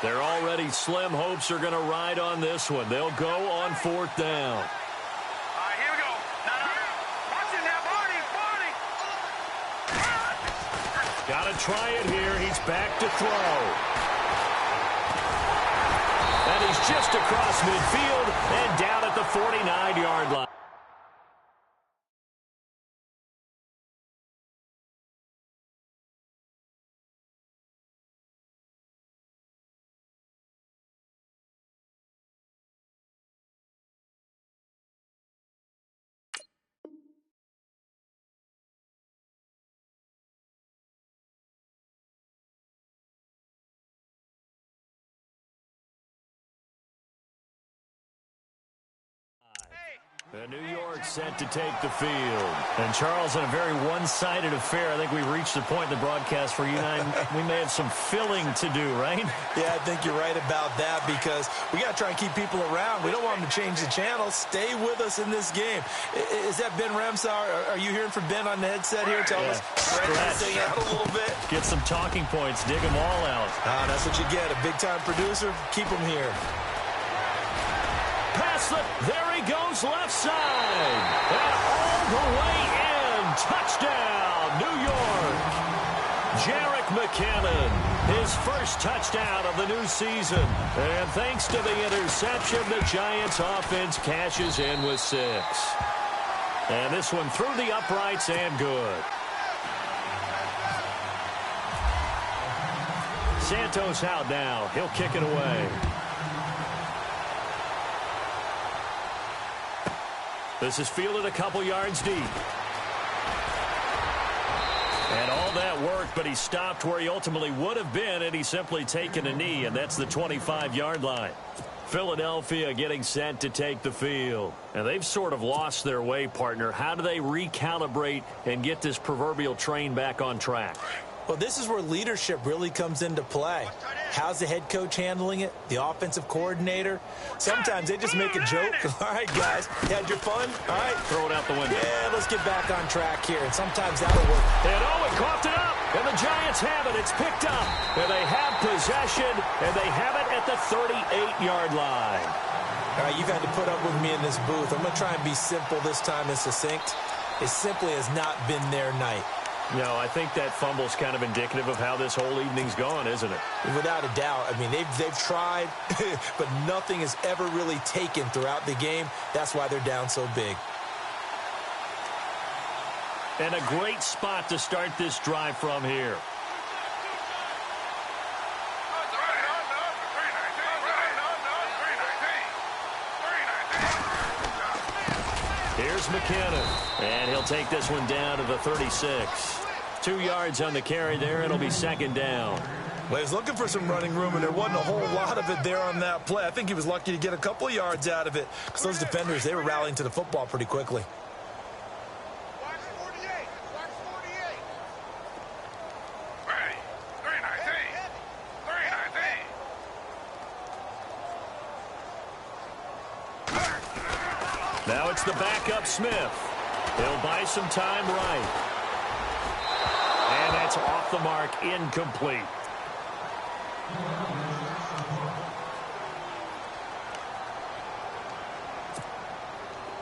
They're already slim hopes are going to ride on this one. They'll go on fourth down. All right, here we go. Watch it now, Barney! Got to try it here. He's back to throw. And he's just across midfield and down at the 49-yard line. New York set to take the field. And Charles, in a very one-sided affair, I think we've reached the point in the broadcast where you and I, we may have some filling to do, right? Yeah, I think you're right about that because we got to try and keep people around. We don't want them to change the channel. Stay with us in this game. Is that Ben Ramsauer? Are you hearing from Ben on the headset here? Tell us, stretch this thing out a little bit. Get some talking points. Dig them all out. That's what you get. A big-time producer. Keep them here. Pass it. There he goes, left side. And all the way in. Touchdown, New York. Jarek McKinnon, his first touchdown of the new season. And thanks to the interception, the Giants offense cashes in with 6. And this one through the uprights and good. Santos out now. He'll kick it away. This is fielded a couple yards deep. And all that worked, but he stopped where he ultimately would have been, and he's simply taken a knee, and that's the 25-yard line. Philadelphia getting set to take the field. And they've sort of lost their way, partner. How do they recalibrate and get this proverbial train back on track? Well, this is where leadership really comes into play. How's the head coach handling it? The offensive coordinator? Sometimes they just make a joke. All right, guys, you had your fun? All right. Throw it out the window. Yeah, let's get back on track here. And sometimes that'll work. And he coughed it up. And the Giants have it. It's picked up. And they have possession. And they have it at the 38-yard line. All right, you've had to put up with me in this booth. I'm going to try and be simple this time and succinct. It simply has not been their night. No, I think that fumble's kind of indicative of how this whole evening's gone, isn't it? Without a doubt. I mean, they've tried, but nothing has ever really taken throughout the game. That's why they're down so big. And a great spot to start this drive from here. Here's McKinnon, and he'll take this one down to the 36. 2 yards on the carry there. It'll be second down. Well, he was looking for some running room, and there wasn't a whole lot of it there on that play. I think he was lucky to get a couple of yards out of it because those defenders, they were rallying to the football pretty quickly. Watch 48. Watch 48. Ready. 319. 319. Now it's the backup Smith. He'll buy some time right. And that's off the mark, incomplete.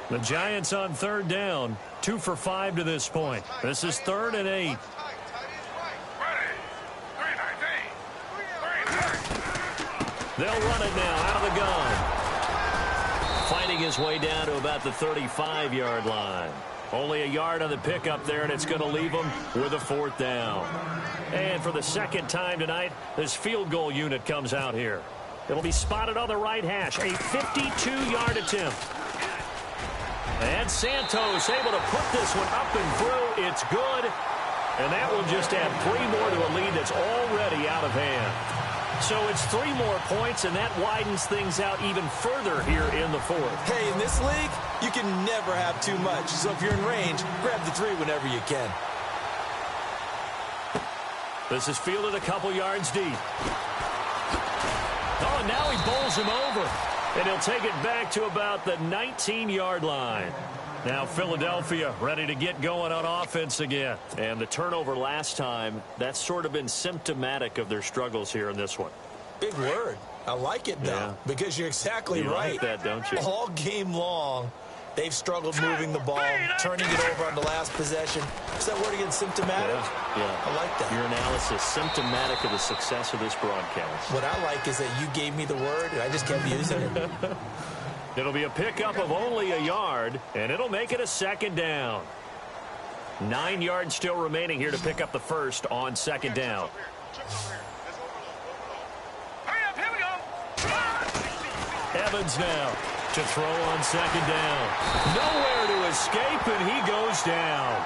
The Giants on third down, 2 for 5 to this point. This is 3rd and 8. They'll run it now out of the gun. Fighting his way down to about the 35-yard line. Only a yard on the pickup there, and it's going to leave them with a 4th down. And for the second time tonight, this field goal unit comes out here. It'll be spotted on the right hash. A 52-yard attempt. And Santos able to put this one up and through. It's good. And that will just add 3 more to a lead that's already out of hand. So it's 3 more points, and that widens things out even further here in the 4th. Hey, in this league, you can never have too much. So if you're in range, grab the 3 whenever you can. This is fielded a couple yards deep. Oh, and now he bowls him over. And he'll take it back to about the 19-yard line. Now Philadelphia ready to get going on offense again. And the turnover last time, that's sort of been symptomatic of their struggles here in this one. Big word. I like it, though, because you're exactly right. You like that, don't you? All game long, they've struggled moving the ball, turning it over on the last possession. Is that word again, symptomatic? Yeah. I like that. Your analysis, symptomatic of the success of this broadcast. What I like is that you gave me the word, and I just kept using it. It'll be a pickup of only a yard, and it'll make it a second down. 9 yards still remaining here to pick up the first on second down. Evans now to throw on second down. Nowhere to escape, and he goes down.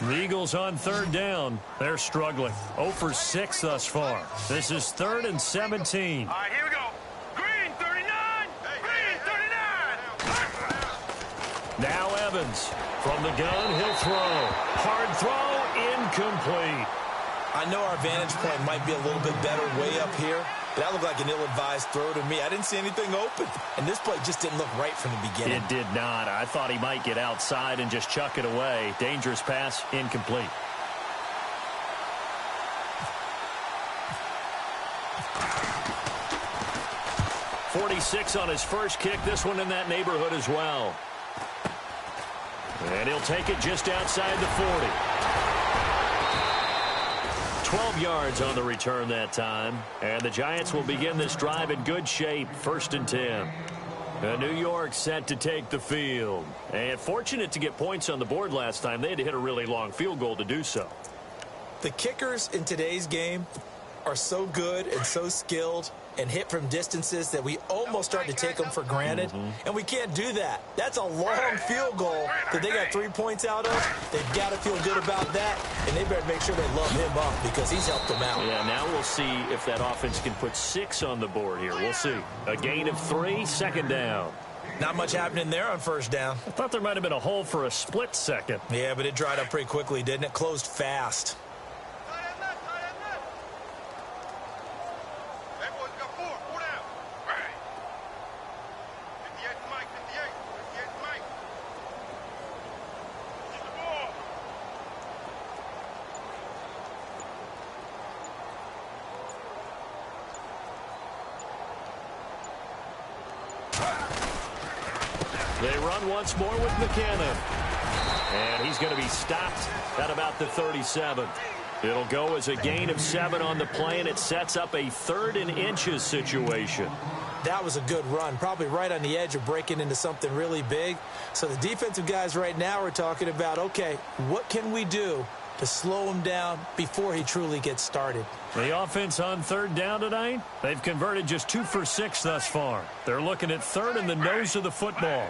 The Eagles on third down. They're struggling. 0 for 6 thus far. This is 3rd and 17. All right, here we go. Green 39. Green 39. Now Evans. From the gun, he'll throw. Hard throw, incomplete. I know our vantage point might be a little bit better way up here, but that looked like an ill-advised throw to me. I didn't see anything open, and this play just didn't look right from the beginning. It did not. I thought he might get outside and just chuck it away. Dangerous pass, incomplete. .46 on his first kick. This one in that neighborhood as well. And he'll take it just outside the 40. 12 yards on the return that time. And the Giants will begin this drive in good shape. 1st and 10. New York set to take the field. And fortunate to get points on the board last time. They had to hit a really long field goal to do so. The kickers in today's game are so good and so skilled and hit from distances that we almost start to take them for granted. And we can't do that. That's a long field goal that they got 3 points out of. They've got to feel good about that, and they better make sure they love him up because he's helped them out. Yeah, now we'll see if that offense can put 6 on the board here. We'll see. A gain of 3, second down. Not much happening there on first down. I thought there might have been a hole for a split second. Yeah, but it dried up pretty quickly, didn't it? Closed fast. They run once more with McKinnon. And he's going to be stopped at about the 37. It'll go as a gain of 7 on the play, and it sets up a 3rd and inches situation. That was a good run, probably right on the edge of breaking into something really big. So the defensive guys right now are talking about, okay, what can we do to slow him down before he truly gets started? The offense on 3rd down tonight, they've converted just 2 for 6 thus far. They're looking at 3rd and the nose of the football.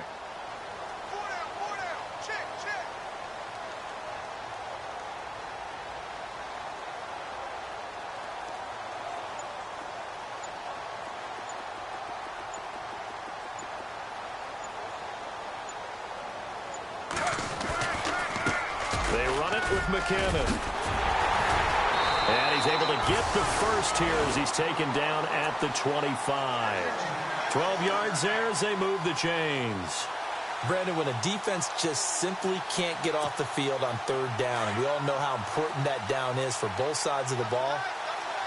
McKinnon. And he's able to get the first here as he's taken down at the 25. 12 yards there as they move the chains. Brandon, when a defense just simply can't get off the field on 3rd down, and we all know how important that down is for both sides of the ball,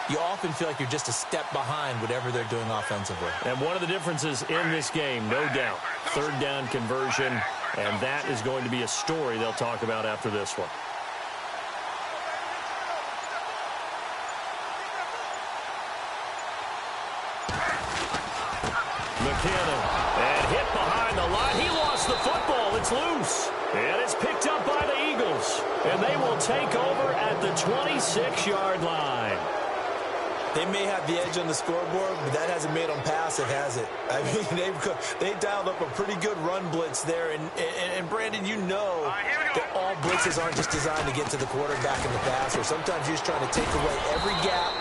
you often feel like you're just a step behind whatever they're doing offensively. And one of the differences in this game, no doubt, 3rd down conversion, and that is going to be a story they'll talk about after this one. McKinnon, and hit behind the line. He lost the football. It's loose. And it's picked up by the Eagles. And they will take over at the 26-yard line. They may have the edge on the scoreboard, but that hasn't made them passive, has it? I mean, they dialed up a pretty good run blitz there. And Brandon, you know that all blitzes aren't just designed to get to the quarterback in the passer. Sometimes you're just trying to take away every gap,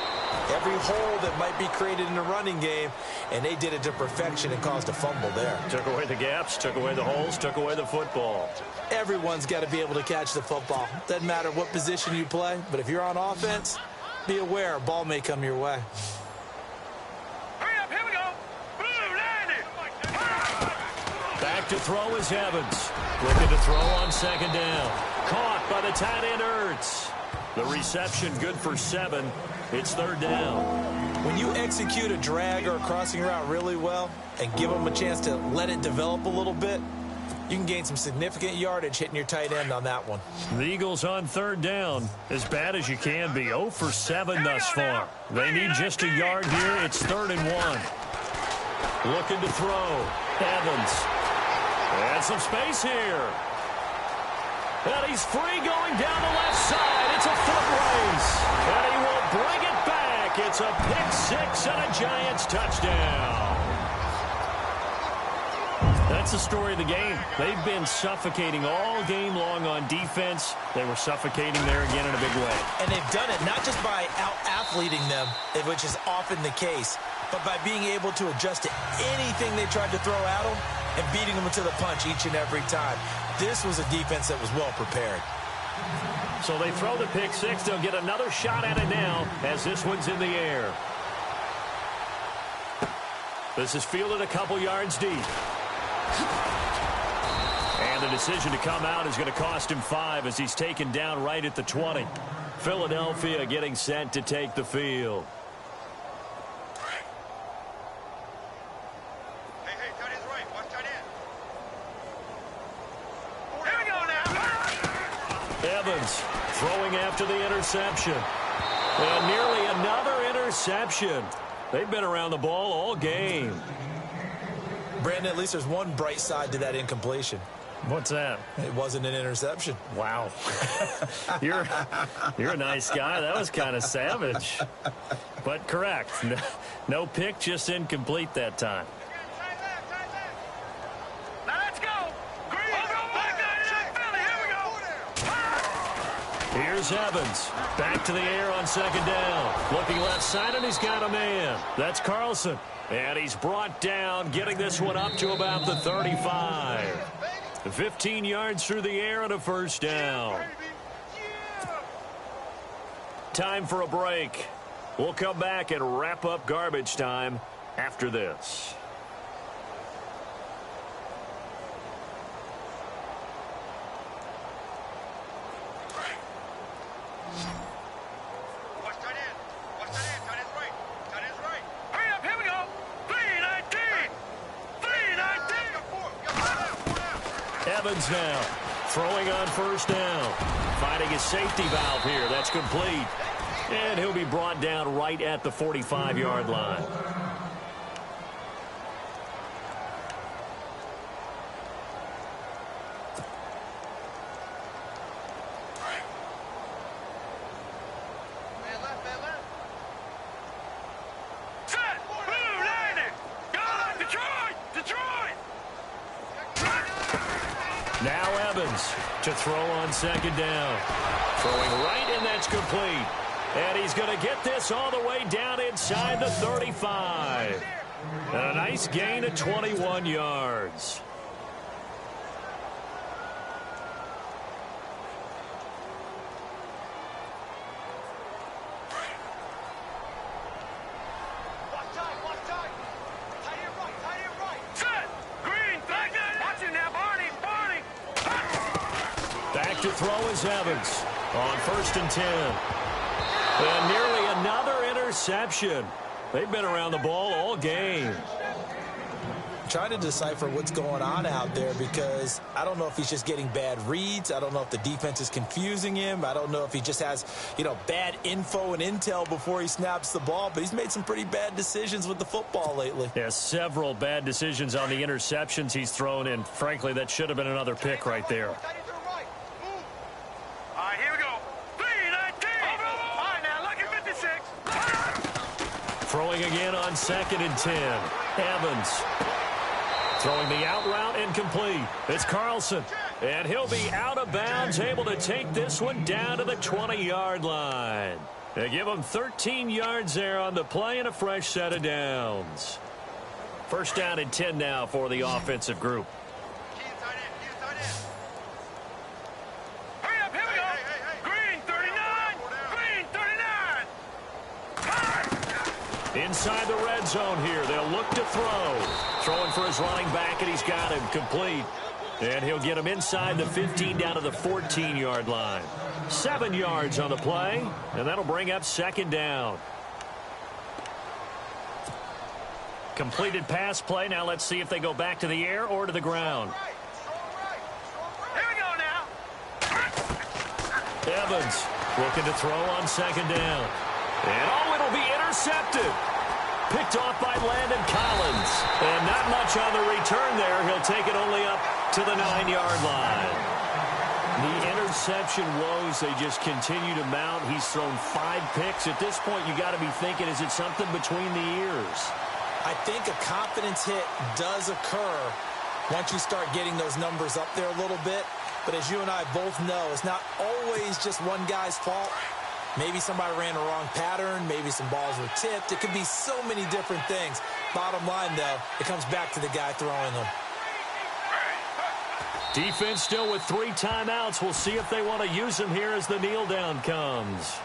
every hole that might be created in the running game, and they did it to perfection and caused a fumble there. Took away the gaps, took away the holes, took away the football. Everyone's got to be able to catch the football. Doesn't matter what position you play, but if you're on offense, be aware a ball may come your way. Hurry up, here we go. Blue, landed. Back to throw is Evans. Looking to throw on 2nd down. Caught by the tight end Ertz. The reception good for 7. It's 3rd down. When you execute a drag or a crossing route really well and give them a chance to let it develop a little bit, you can gain some significant yardage hitting your tight end on that one. The Eagles on 3rd down, as bad as you can be. 0 for 7 thus far. They need just a yard here. It's 3rd and 1. Looking to throw. Evans. And some space here. And he's free going down the left side. It's a foot race. And he will bring it back. It's a pick-6 and a Giants touchdown. That's the story of the game. They've been suffocating all game long on defense. They were suffocating there again in a big way. And they've done it not just by out-athleting them, which is often the case, but by being able to adjust to anything they tried to throw at them and beating them to the punch each and every time. This was a defense that was well prepared. So they throw the pick-6. They'll get another shot at it now as this one's in the air. This is fielded a couple yards deep. And the decision to come out is going to cost him 5 as he's taken down right at the 20. Philadelphia getting set to take the field. Hey, tight end's right. Watch tight end. Here we go now. Evans throwing after the interception. And nearly another interception. They've been around the ball all game. Brandon, at least there's one bright side to that incompletion. What's that? It wasn't an interception. Wow. You're a nice guy. That was kind of savage. But correct. No pick, just incomplete that time. Now let's go. Green. Here we go. Here's Evans. Back to the air on 2nd down. Looking left side, and he's got a man. That's Carlson. And he's brought down, getting this one up to about the 35. 15 yards through the air and a 1st down. Time for a break. We'll come back and wrap up garbage time after this. Evans now throwing on 1st down. finding his safety valve here. That's complete. And he'll be brought down right at the 45-yard line. Now Evans to throw on second down. Throwing right, and that's complete. And he's going to get this all the way down inside the 35. And a nice gain of 21 yards. Back to throw is Evans on 1st and 10. And nearly another interception. They've been around the ball all game. Trying to decipher what's going on out there because I don't know if he's just getting bad reads. I don't know if the defense is confusing him. I don't know if he just has, bad info and intel before he snaps the ball. But he's made some pretty bad decisions with the football lately. Yeah, several bad decisions on the interceptions he's thrown, and frankly, that should have been another pick right there. Throwing again on 2nd and 10. Evans throwing the out route incomplete. It's Carlson. And he'll be out of bounds, able to take this one down to the 20-yard line. They give him 13 yards there on the play and a fresh set of downs. 1st down and 10 now for the offensive group. Inside the red zone here. They'll look to throw. Throwing for his running back, and he's got him complete. And he'll get him inside the 15 down to the 14-yard line. 7 yards on the play, and that'll bring up 2nd down. Completed pass play. Now let's see if they go back to the air or to the ground. Here we go now. Evans looking to throw on 2nd down. And it'll be intercepted. Picked off by Landon Collins. And not much on the return there. He'll take it only up to the 9-yard line. The interception woes, they just continue to mount. He's thrown 5 picks. At this point, you got to be thinking, is it something between the ears? I think a confidence hit does occur once you start getting those numbers up there a little bit. But as you and I both know, it's not always just one guy's fault. Maybe somebody ran a wrong pattern. Maybe some balls were tipped. It could be so many different things. Bottom line, though, it comes back to the guy throwing them. Defense still with 3 timeouts. We'll see if they want to use them here as the kneel down comes.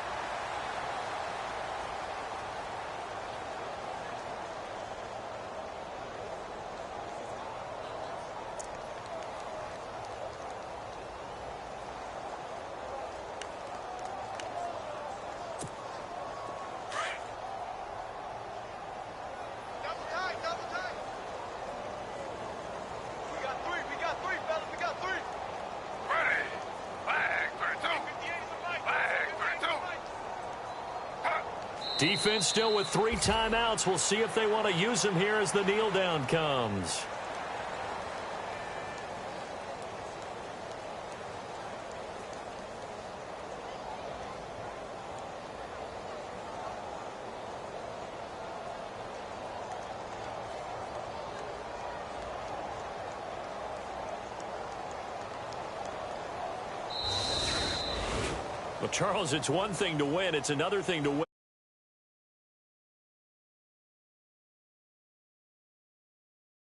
Defense still with 3 timeouts. We'll see if they want to use them here as the kneel down comes. Well, Charles, it's one thing to win. It's another thing to win.